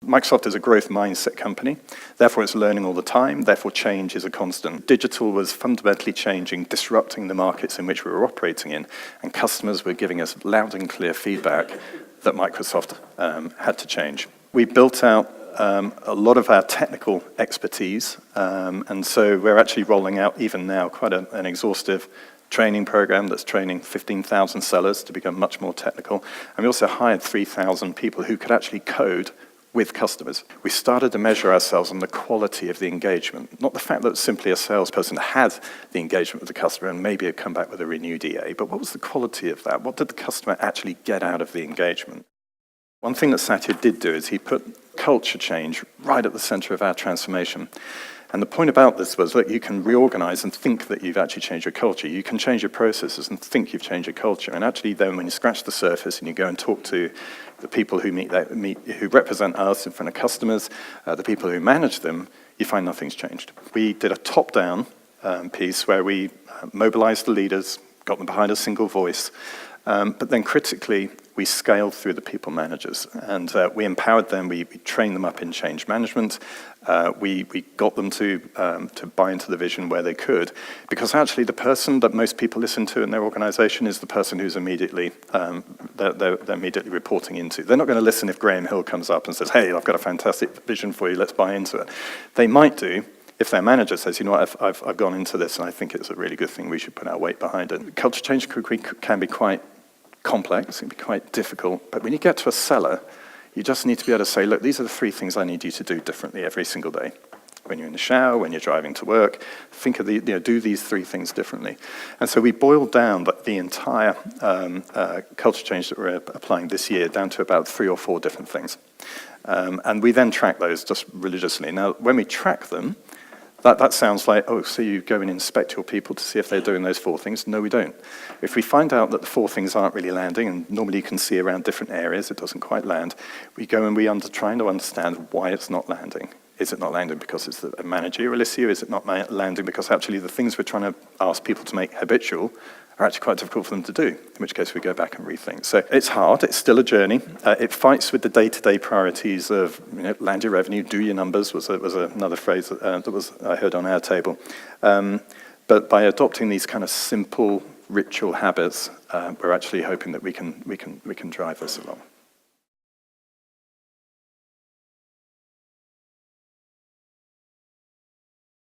Microsoft is a growth mindset company, therefore it's learning all the time, therefore change is a constant. Digital was fundamentally changing, disrupting the markets in which we were operating in, and customers were giving us loud and clear feedback that Microsoft had to change. We built out a lot of our technical expertise, and so we're actually rolling out, even now, quite an exhaustive training program that's training 15,000 sellers to become much more technical. And we also hired 3,000 people who could actually code with customers. We started to measure ourselves on the quality of the engagement, not the fact that simply a salesperson had the engagement with the customer and maybe had come back with a renewed EA, but what was the quality of that? What did the customer actually get out of the engagement? One thing that Satya did do is he put culture change right at the center of our transformation. And the point about this was, look, you can reorganize and think that you've actually changed your culture. You can change your processes and think you've changed your culture. And actually then when you scratch the surface and you go and talk to the people who who represent us in front of customers, the people who manage them, you find nothing's changed. We did a top-down piece where we mobilized the leaders, got them behind a single voice, but then critically, we scaled through the people managers, and we empowered them, we trained them up in change management, we got them to buy into the vision where they could, because actually the person that most people listen to in their organization is the person who's immediately, they're immediately reporting into. They're not going to listen if Graham Hill comes up and says, hey, I've got a fantastic vision for you, let's buy into it. They might do, if their manager says, you know what, I've gone into this and I think it's a really good thing, we should put our weight behind it. Culture change can be quite complex, it can be quite difficult, but when you get to a seller, you just need to be able to say, look, these are the 3 things I need you to do differently every single day. When you're in the shower, when you're driving to work, think of do these 3 things differently. And so we boiled down the entire culture change that we're applying this year down to about 3 or 4 different things. And we then track those just religiously. Now, when we track them, that sounds like, oh, so you go and inspect your people to see if they're doing those 4 things. No, we don't. If we find out that the 4 things aren't really landing, and normally you can see around different areas, it doesn't quite land, we go and we trying to understand why it's not landing. Is it not landing because it's a managerial issue? Is it not landing because actually the things we're trying to ask people to make habitual are actually quite difficult for them to do, in which case we go back and rethink. So it's hard, it's still a journey. It fights with the day-to-day priorities of land your revenue, do your numbers, was another phrase that I heard on our table. But by adopting these kind of simple ritual habits, we're actually hoping that we can drive this along.